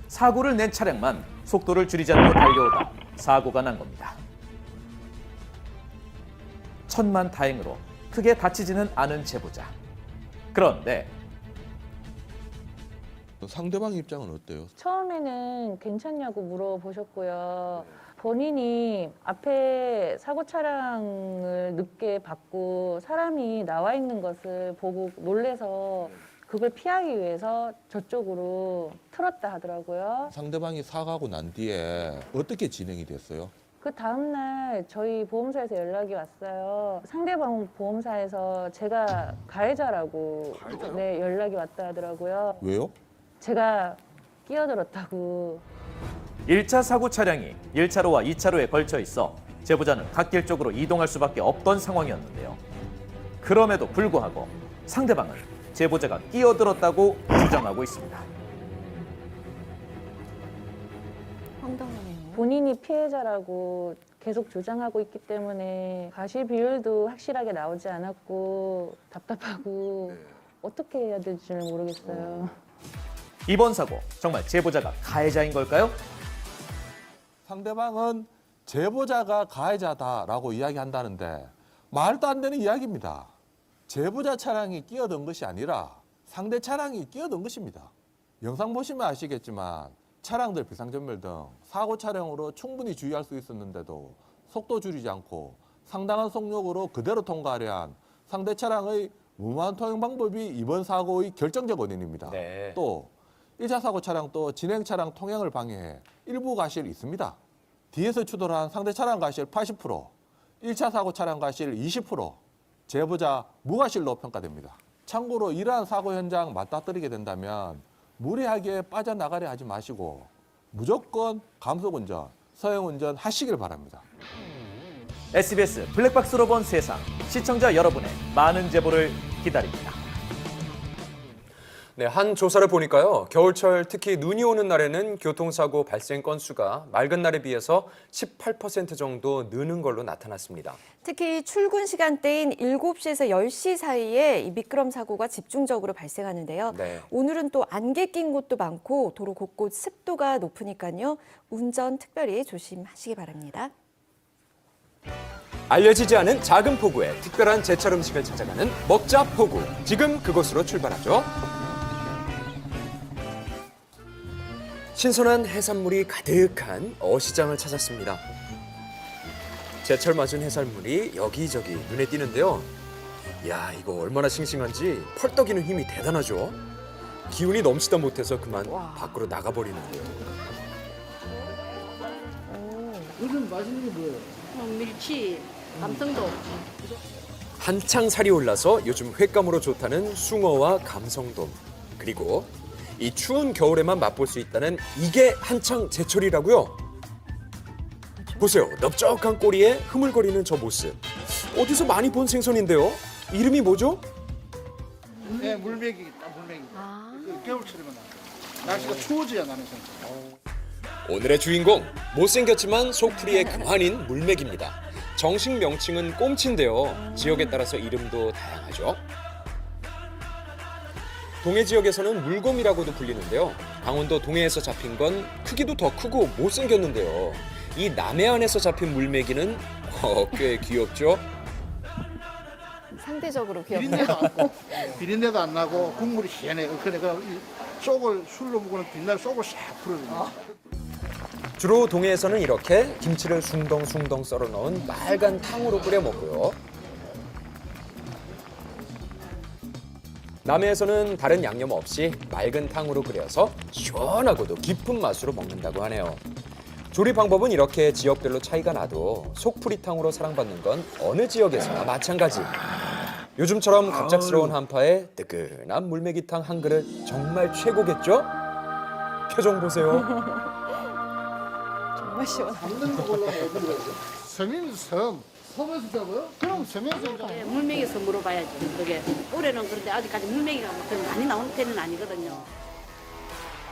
사고를 낸 차량만 속도를 줄이지 않고 달려오다 사고가 난 겁니다. 천만다행으로 크게 다치지는 않은 제보자. 그런데 상대방 입장은 어때요? 처음에는 괜찮냐고 물어보셨고요. 본인이 앞에 사고 차량을 늦게 받고 사람이 나와 있는 것을 보고 놀래서 그걸 피하기 위해서 저쪽으로 틀었다 하더라고요. 상대방이 사고하고 난 뒤에 어떻게 진행이 됐어요? 그 다음날 저희 보험사에서 연락이 왔어요. 상대방 보험사에서 제가 가해자라고 네, 연락이 왔다 하더라고요. 왜요? 제가 끼어들었다고. 1차 사고 차량이 1차로와 2차로에 걸쳐 있어 제보자는 갓길 쪽으로 이동할 수밖에 없던 상황이었는데요. 그럼에도 불구하고 상대방은 제보자가 끼어들었다고 주장하고 있습니다. 황당하네요. 본인이 피해자라고 계속 주장하고 있기 때문에 과실 비율도 확실하게 나오지 않았고 답답하고 어떻게 해야 될지를 모르겠어요. 이번 사고 정말 제보자가 가해자인 걸까요? 상대방은 제보자가 가해자다라고 이야기한다는데 말도 안 되는 이야기입니다. 제보자 차량이 끼어든 것이 아니라 상대 차량이 끼어든 것입니다. 영상 보시면 아시겠지만 차량들 비상전멸 등 사고 차량으로 충분히 주의할 수 있었는데도 속도 줄이지 않고 상당한 속력으로 그대로 통과하려 한 상대 차량의 무모한 통행 방법이 이번 사고의 결정적 원인입니다. 또 1차 사고 차량도 진행 차량 통행을 방해해 일부 과실이 있습니다. 뒤에서 추돌한 상대 차량 과실 80%, 1차 사고 차량 과실 20%, 제보자 무과실로 평가됩니다. 참고로 이러한 사고 현장 맞닥뜨리게 된다면 무리하게 빠져나가려 하지 마시고 무조건 감속운전, 서행운전 하시길 바랍니다. SBS 블랙박스로 본 세상, 시청자 여러분의 많은 제보를 기다립니다. 네, 한 조사를 보니까요. 겨울철 특히 눈이 오는 날에는 교통사고 발생 건수가 맑은 날에 비해서 18% 정도 느는 걸로 나타났습니다. 특히 출근 시간대인 7시에서 10시 사이에 이 미끄럼 사고가 집중적으로 발생하는데요. 네. 오늘은 또 안개 낀 곳도 많고 도로 곳곳 습도가 높으니까요. 운전 특별히 조심하시기 바랍니다. 알려지지 않은 작은 포구에 특별한 제철 음식을 찾아가는 먹자 포구. 지금 그곳으로 출발하죠. 신선한 해산물이 가득한 어시장을 찾았습니다. 제철 맞은 해산물이 여기저기 눈에 띄는데요. 이야, 이거 얼마나 싱싱한지 펄떡이는 힘이 대단하죠. 기운이 넘치다 못해서 그만 밖으로 나가버리는데요. 요즘 맛있는 게 뭐예요? 밀치, 감성도. 한창 살이 올라서 요즘 횟감으로 좋다는 숭어와 감성돔. 그리고 이 추운 겨울에만 맛볼 수 있다는 이게 한창 제철이라고요? 보세요. 넓적한 꼬리에 흐물거리는 저 모습. 어디서 많이 본 생선인데요? 이름이 뭐죠? 네, 물메기, 물메기. 그 겨울철이면 날씨가 추워져야 나는 생선. 오늘의 주인공, 못생겼지만 속풀이의 금환인 물맥입니다. 정식 명칭은 꼼치인데요. 지역에 따라서 이름도 다양하죠. 동해 지역에서는 물곰이라고도 불리는데요. 강원도 동해에서 잡힌 건 크기도 더 크고 못생겼는데요. 이 남해안에서 잡힌 물메기는 꽤 귀엽죠? 상대적으로 비린내도 안 나고, 비린내도 안 나고 국물이 시원해. 그러니까 속을 술로 먹으면 빛날 속을 싹 풀어줍니다. 주로 동해에서는 이렇게 김치를 숭덩숭덩 썰어 넣은 빨간 탕으로 끓여 먹고요. 남해에서는 다른 양념 없이 맑은 탕으로 끓여서 시원하고도 깊은 맛으로 먹는다고 하네요. 조리 방법은 이렇게 지역별로 차이가 나도 속풀이탕으로 사랑받는 건 어느 지역에서나 마찬가지. 요즘처럼 갑작스러운 한파에 뜨끈한 물메기탕 한 그릇 정말 최고겠죠? 표정 보세요. 정말 시원하다. 잡는 거 보려면 어디 가죠? 섬이면 섬. 섬에서 잡아요? 그럼 섬에서 잡아요. 네, 물메기에서 물어봐야죠. 그게 올해는 그런데 아직까지 물메기가 많이 나오는 편은 아니거든요.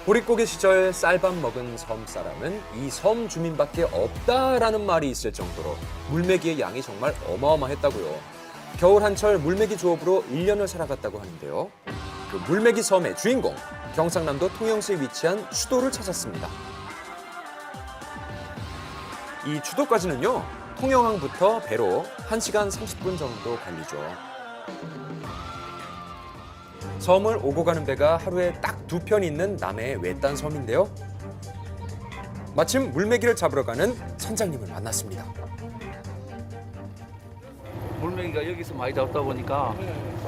보릿고개 시절 쌀밥 먹은 섬 사람은 이 섬 주민밖에 없다라는 말이 있을 정도로 물메기의 양이 정말 어마어마했다고요. 겨울 한철 물메기 조업으로 1년을 살아갔다고 하는데요. 그 물메기 섬의 주인공, 경상남도 통영시에 위치한 추도를 찾았습니다. 이 추도까지는요, 통영항부터 배로 1시간 30분 정도 걸리죠. 섬을 오고 가는 배가 하루에 딱 2편 있는 남해의 외딴 섬인데요. 마침 물메기를 잡으러 가는 선장님을 만났습니다. 물메기가 여기서 많이 잡다 보니까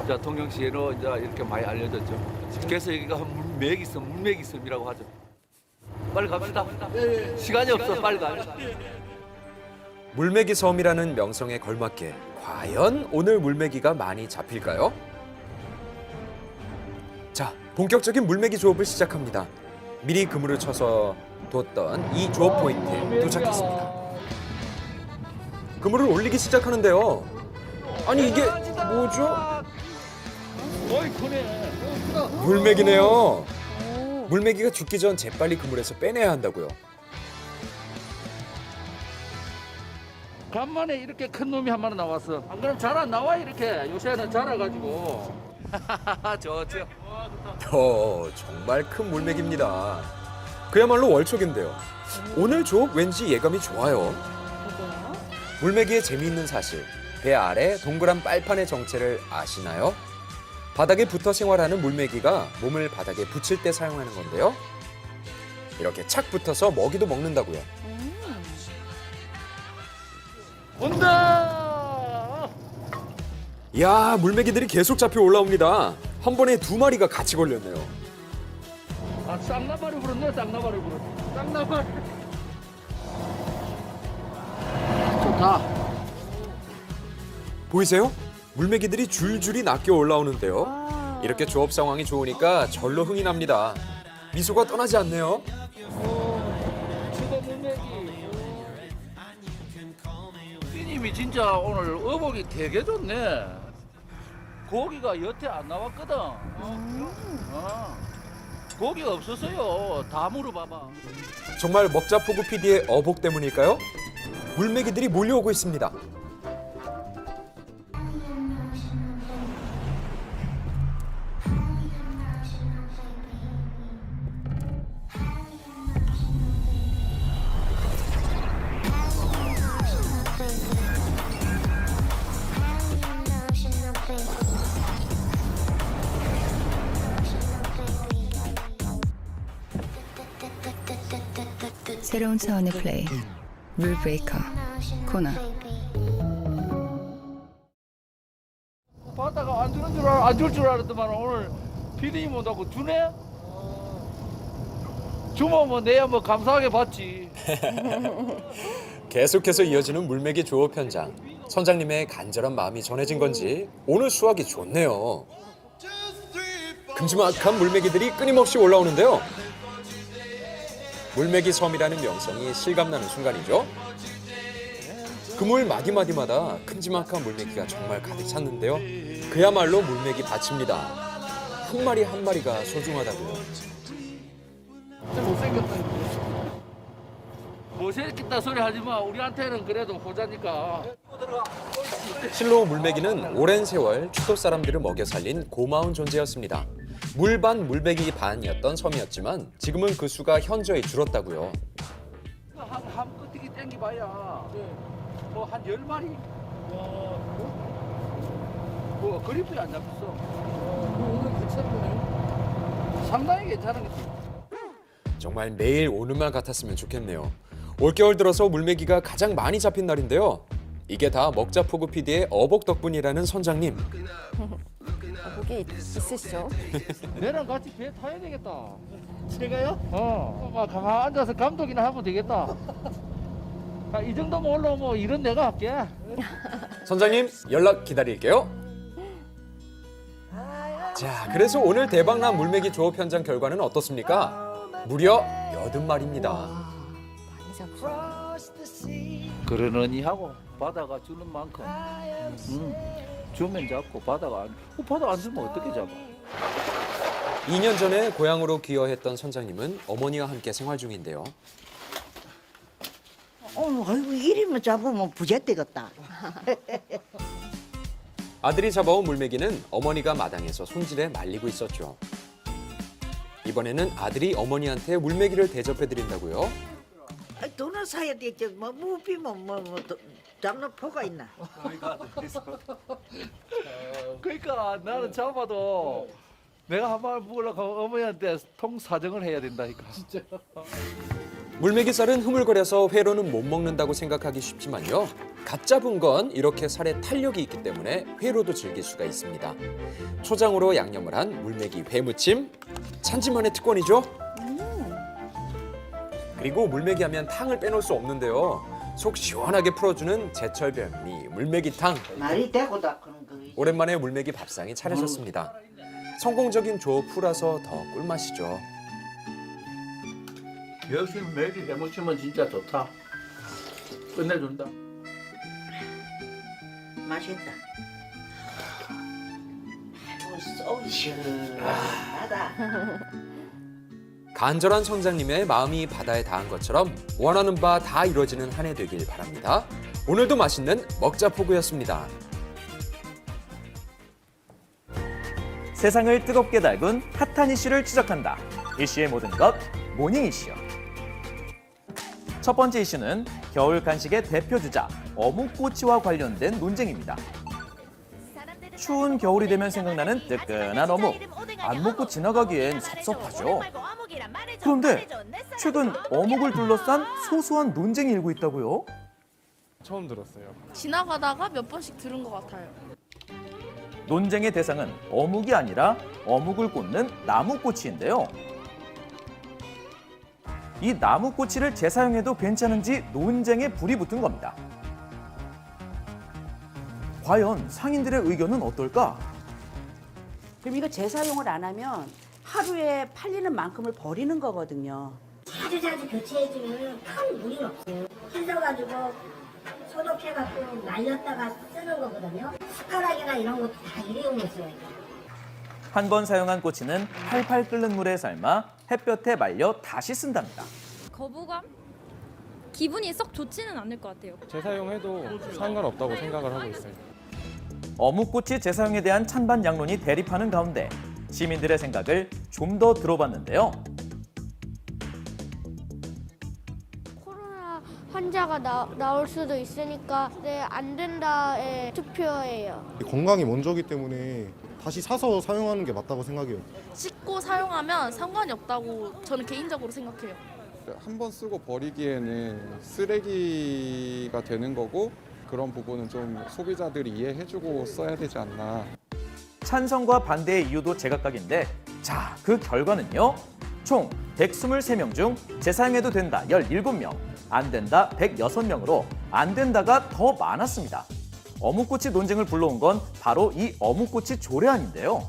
이제 통영시에로 이제 이렇게 많이 알려졌죠. 그래서 여기가 물메기 섬이라고 하죠. 빨리 갑시다. 시간이 없어. 빨리 가. 물메기 섬이라는 명성에 걸맞게 과연 오늘 물메기가 많이 잡힐까요? 자, 본격적인 물메기 조업을 시작합니다. 미리 그물을 쳐서 뒀던 이 조업 포인트에 도착했습니다. 그물을 올리기 시작하는데요. 아니 이게 뭐죠? 어이 크네. 물메기네요. 물메기가 죽기 전 재빨리 그물에서 빼내야 한다고요. 간만에 이렇게 큰 놈이 한 마리 나왔어. 안 그럼 잘 안 나와 이렇게. 요새는 자라가지고. 좋죠. 정말 큰 물메기입니다. 그야말로 월척인데요. 오늘 조업 왠지 예감이 좋아요. 물메기의 재미있는 사실, 배 아래 동그란 빨판의 정체를 아시나요? 바닥에 붙어 생활하는 물메기가 몸을 바닥에 붙일 때 사용하는 건데요. 이렇게 착 붙어서 먹이도 먹는다고요. 온다! 이야, 물메기들이 계속 잡혀 올라옵니다. 한 번에 2마리가 같이 걸렸네요. 아, 쌍나발이 불었네, 쌍나발이 불었네. 쌍나발. 좋다. 보이세요? 물메기들이 줄줄이 낚여 올라오는데요. 이렇게 조업 상황이 좋으니까 절로 흥이 납니다. 미소가 떠나지 않네요. 추도 물메기. 피님이 진짜 오늘 어복이 되게 좋네. 고기가 여태 안 나왔거든. 고기가 없었어요. 다 물어봐봐. 정말 먹자포구 PD의 어복 때문일까요? 물메기들이 몰려오고 있습니다. 새로운 차원의 플레이. 룰 브레이커. 코너. 봤다가 안 줄 줄 알았더만 오늘 피디님 온다고 주네? 주면 뭐 내야 뭐 감사하게 받지. 계속해서 이어지는 물메기 조업 현장. 선장님의 간절한 마음이 전해진 건지 오늘 수확이 좋네요. 큼지막한 물메기들이 끊임없이 올라오는데요. 물메기 섬이라는 명성이 실감나는 순간이죠. 그물 마디마디마다 큼지막한 물메기가 정말 가득 찼는데요. 그야말로 물메기 밭입니다. 한 마리 한 마리가 소중하다고요. 진짜 못생겼다. 못생겼다 소리 하지 마. 우리한테는 그래도 호자니까. 실로 물메기는 오랜 세월 추도 사람들을 먹여 살린 고마운 존재였습니다. 물반 물메기 반이었던 섬이었지만 지금은 그 수가 현저히 줄었다고요. 한 끄트기 땡겨봐야 뭐 한 10마리. 뭐 그립도 안 잡혔어. 오늘 괜찮네. 상당히 괜찮은 거지. 정말 매일 오는 말 같았으면 좋겠네요. 올겨울 들어서 물메기가 가장 많이 잡힌 날인데요. 이게 다 먹자포구 PD의 어복 덕분이라는 선장님. 어복이 있으시죠? 내랑 같이 배 타야 되겠다. 제가요? 가만 앉아서 감독이나 하면 되겠다. 이 정도면 올라오면 일은 내가 할게. 선장님 연락 기다릴게요. 자, 그래서 오늘 대박난 물메기 조업 현장 결과는 어떻습니까? 무려 80마리입니다. 그러느니 하고 바다가 주는 만큼 주면 잡고 바다가 안 주면 어떻게 잡아? 2년 전에 고향으로 귀화했던 선장님은 어머니와 함께 생활 중인데요. 아이고 이리만 잡으면 부자 되겠다. 아들이 잡아온 물메기는 어머니가 마당에서 손질해 말리고 있었죠. 이번에는 아들이 어머니한테 물메기를 대접해드린다고요? 돈을 사야 되지 뭐 무비면 뭐 장난포가 있나? 그러니까 나는 잡아도 내가 한 마리 먹으려고 하면 어머니한테 통사정을 해야 된다니까. 진짜. 물메기 쌀은 흐물거려서 회로는 못 먹는다고 생각하기 쉽지만요. 갓 잡은 건 이렇게 살에 탄력이 있기 때문에 회로도 즐길 수가 있습니다. 초장으로 양념을 한 물메기 회무침, 찬지만의 특권이죠. 그리고 물메기 하면 탕을 빼놓을 수 없는데요. 속 시원하게 풀어주는 제철 별미 물메기탕. 말이 되고다 그런 거. 오랜만에 물메기 밥상이 차려졌습니다. 성공적인 조업 후라서 더 꿀맛이죠. 역시 메기 해무침은 진짜 좋다. 끝내준다. 맛있다. 속이 시원하다. 간절한 선장님의 마음이 바다에 닿은 것처럼 원하는 바 다 이루어지는 한 해 되길 바랍니다. 오늘도 맛있는 먹자포구였습니다. 세상을 뜨겁게 달군 핫한 이슈를 추적한다. 이슈의 모든 것 모닝 이슈. 첫 번째 이슈는 겨울 간식의 대표 주자 어묵꼬치와 관련된 논쟁입니다. 추운 겨울이 되면 생각나는 뜨끈한 어묵. 안 먹고 지나가기엔 섭섭하죠. 그런데 최근 어묵을 둘러싼 소소한 논쟁이 일고 있다고요? 처음 들었어요. 지나가다가 몇 번씩 들은 것 같아요. 논쟁의 대상은 어묵이 아니라 어묵을 꽂는 나무꼬치인데요. 이 나무꼬치를 재사용해도 괜찮은지 논쟁에 불이 붙은 겁니다. 과연 상인들의 의견은 어떨까? 그럼 이거 재사용을 안 하면 하루에 팔리는 만큼을 버리는 거거든요. 자주 교체해주면 큰 무리는 없어요. 씻어가지고 소독해갖고 말렸다가 쓰는 거거든요. 숟가락이나 이런 것도 다 일회용으로 써요. 한 번 사용한 꼬치는 팔팔 끓는 물에 삶아 햇볕에 말려 다시 쓴답니다. 거부감? 기분이 썩 좋지는 않을 것 같아요. 재사용해도 상관없다고 생각을 하고 있어요. 어묵꼬치 재사용에 대한 찬반 양론이 대립하는 가운데 시민들의 생각을 좀 더 들어봤는데요. 코로나 환자가 나올 수도 있으니까 네, 안 된다에 투표해요. 건강이 먼저기 때문에 다시 사서 사용하는 게 맞다고 생각해요. 씻고 사용하면 상관이 없다고 저는 개인적으로 생각해요. 한 번 쓰고 버리기에는 쓰레기가 되는 거고 그런 부분은 좀 소비자들이 이해해주고 써야 되지 않나. 찬성과 반대의 이유도 제각각인데 자, 그 결과는요. 총 123명 중 재사용해도 된다 17명, 안 된다 106명으로 안 된다가 더 많았습니다. 어묵꼬치 논쟁을 불러온 건 바로 이 어묵꼬치 조례안인데요.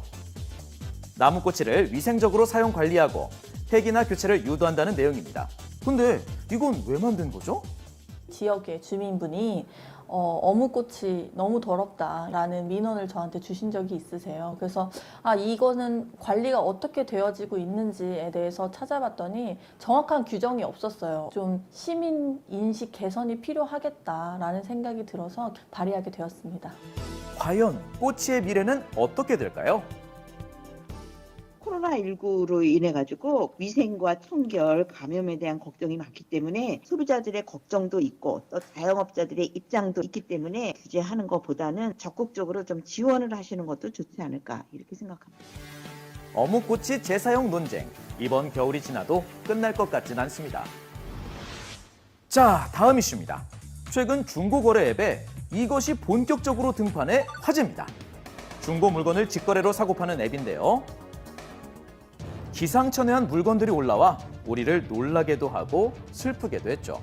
나무꼬치를 위생적으로 사용 관리하고 폐기나 교체를 유도한다는 내용입니다. 근데 이건 왜 만든 거죠? 지역의 주민분이 어묵꼬치 너무 더럽다라는 민원을 저한테 주신 적이 있으세요. 그래서 이거는 관리가 어떻게 되어지고 있는지에 대해서 찾아봤더니 정확한 규정이 없었어요. 좀 시민 인식 개선이 필요하겠다라는 생각이 들어서 발의하게 되었습니다. 과연 꼬치의 미래는 어떻게 될까요? 코로나19로 인해 가지고 위생과 청결, 감염에 대한 걱정이 많기 때문에 소비자들의 걱정도 있고 또 자영업자들의 입장도 있기 때문에 규제하는 것보다는 적극적으로 좀 지원을 하시는 것도 좋지 않을까 이렇게 생각합니다. 어묵꼬치 재사용 논쟁. 이번 겨울이 지나도 끝날 것 같진 않습니다. 자, 다음 이슈입니다. 최근 중고거래 앱에 이것이 본격적으로 등판해 화제입니다. 중고 물건을 직거래로 사고 파는 앱인데요. 기상천외한 물건들이 올라와 우리를 놀라게도 하고 슬프게도 했죠.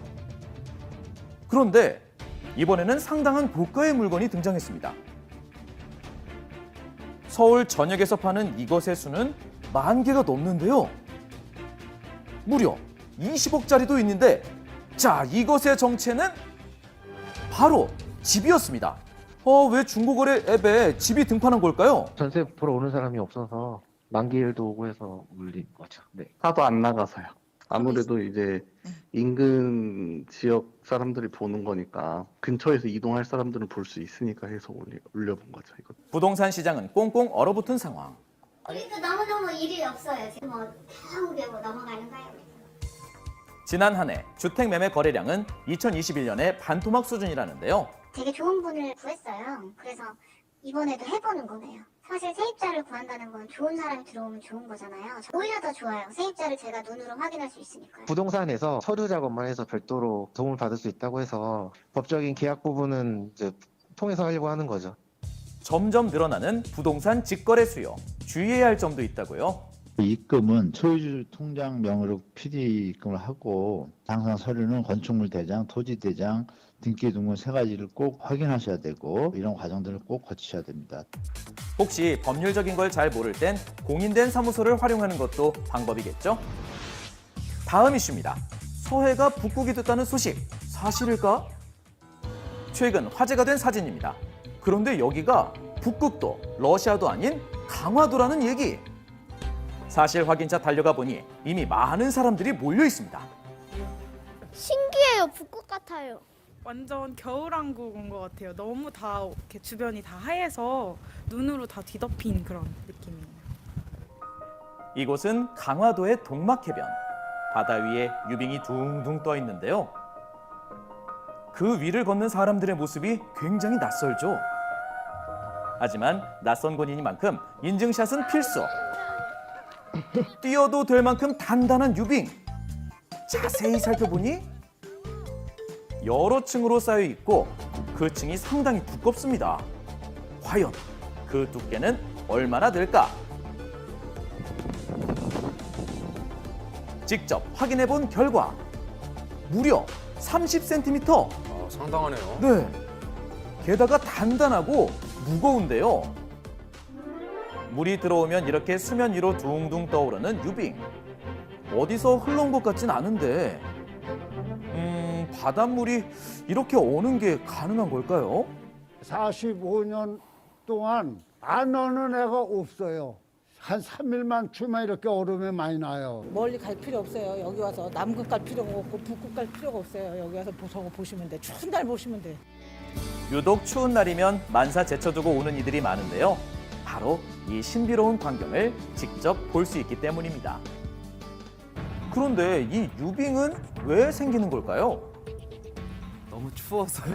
그런데 이번에는 상당한 고가의 물건이 등장했습니다. 서울 전역에서 파는 이것의 수는 10,000개가 넘는데요. 무려 20억짜리도 있는데, 자, 이것의 정체는 바로 집이었습니다. 왜 중고거래 앱에 집이 등판한 걸까요? 전세 보러 오는 사람이 없어서 만기일도 오고 해서 물린 거죠. 네. 사도 안 나가서요. 아무래도 이제 인근 지역 사람들이 보는 거니까 근처에서 이동할 사람들은 볼 수 있으니까 해서 올려본 거죠. 이거. 부동산 시장은 꽁꽁 얼어붙은 상황. 우리도 너무너무 일이 없어요. 지금 탕배고 넘어가는 거예요. 지난 한 해 주택 매매 거래량은 2021년의 반토막 수준이라는데요. 되게 좋은 분을 구했어요. 그래서 이번에도 해보는 거네요. 사실 세입자를 구한다는 건 좋은 사람이 들어오면 좋은 거잖아요. 오히려 더 좋아요. 세입자를 제가 눈으로 확인할 수 있으니까요. 부동산에서 서류 작업만 해서 별도로 도움을 받을 수 있다고 해서 법적인 계약 부분은 이제 통해서 하려고 하는 거죠. 점점 늘어나는 부동산 직거래 수요. 주의해야 할 점도 있다고요. 입금은 소유주 통장명의로 PD 입금을 하고 당상 서류는 건축물 대장, 토지 대장, 등기 등본 3가지를 꼭 확인하셔야 되고 이런 과정들을 꼭 거치셔야 됩니다. 혹시 법률적인 걸 잘 모를 땐 공인된 사무소를 활용하는 것도 방법이겠죠? 다음 이슈입니다. 서해가 북극이 됐다는 소식, 사실일까? 최근 화제가 된 사진입니다. 그런데 여기가 북극도 러시아도 아닌 강화도라는 얘기. 사실 확인차 달려가 보니 이미 많은 사람들이 몰려 있습니다. 신기해요. 북극 같아요. 완전 겨울왕국 온 것 같아요. 너무 다 이렇게 주변이 다 하얘서 눈으로 다 뒤덮인 그런 느낌이에요. 이곳은 강화도의 동막해변. 바다 위에 유빙이 둥둥 떠 있는데요. 그 위를 걷는 사람들의 모습이 굉장히 낯설죠. 하지만 낯선 곳이니만큼 인증샷은 필수. 뛰어도 될 만큼 단단한 유빙. 자세히 살펴보니 여러 층으로 쌓여 있고 그 층이 상당히 두껍습니다. 과연 그 두께는 얼마나 될까? 직접 확인해 본 결과 무려 30cm. 상당하네요. 네. 게다가 단단하고 무거운데요. 물이 들어오면 이렇게 수면 위로 둥둥 떠오르는 유빙. 어디서 흘러온 것 같진 않은데 바닷물이 이렇게 오는 게 가능한 걸까요? 45년 동안 안 오는 애가 없어요. 한 3일만 추면 이렇게 얼음이 많이 나요. 멀리 갈 필요 없어요. 여기 와서 남극 갈 필요가 없고 북극 갈 필요가 없어요. 여기 와서 저거 보시면 돼. 추운 날 보시면 돼. 유독 추운 날이면 만사 제쳐두고 오는 이들이 많은데요. 바로 이 신비로운 광경을 직접 볼 수 있기 때문입니다. 그런데 이 유빙은 왜 생기는 걸까요? 너무 추워서요.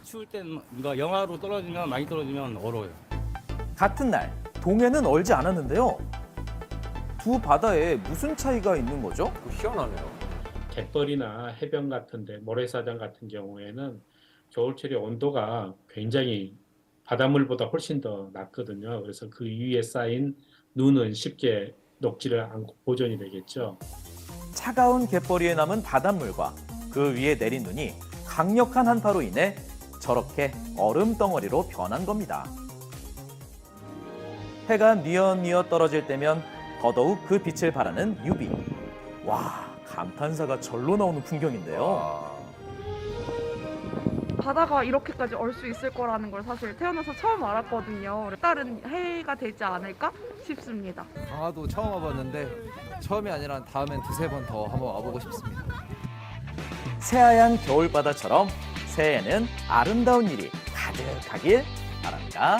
추울 땐 뭔가 영하로 떨어지면 많이 떨어지면 얼어요. 같은 날 동해는 얼지 않았는데요. 두 바다에 무슨 차이가 있는 거죠? 희한하네요. 갯벌이나 해변 같은데 모래사장 같은 경우에는 겨울철에 온도가 굉장히 바닷물보다 훨씬 더 낮거든요. 그래서 그 위에 쌓인 눈은 쉽게 녹지를 않고 보존이 되겠죠. 차가운 갯벌 위에 남은 바닷물과 그 위에 내린 눈이 강력한 한파로 인해 저렇게 얼음 덩어리로 변한 겁니다. 해가 뉘엿뉘엿 떨어질 때면 더더욱 그 빛을 발하는 유빙. 와, 감탄사가 절로 나오는 풍경인데요. 바다가 이렇게까지 얼 수 있을 거라는 걸 사실 태어나서 처음 알았거든요. 다른 해가 되지 않을까 싶습니다. 강화도 처음 와봤는데 처음이 아니라 다음엔 2-3번 더 한번 와보고 싶습니다. 새하얀 겨울바다처럼 새해에는 아름다운 일이 가득하길 바랍니다.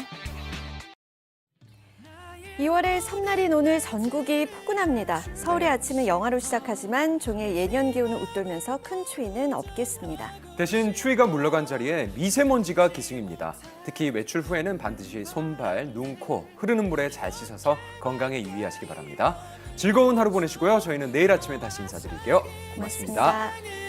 2월의 섬날인 오늘 전국이 포근합니다. 서울의 아침은 영하로 시작하지만 종일 예년 기온을 웃돌면서 큰 추위는 없겠습니다. 대신 추위가 물러간 자리에 미세먼지가 기승입니다. 특히 외출 후에는 반드시 손발, 눈, 코, 흐르는 물에 잘 씻어서 건강에 유의하시기 바랍니다. 즐거운 하루 보내시고요. 저희는 내일 아침에 다시 인사드릴게요. 고맙습니다. 고맙습니다.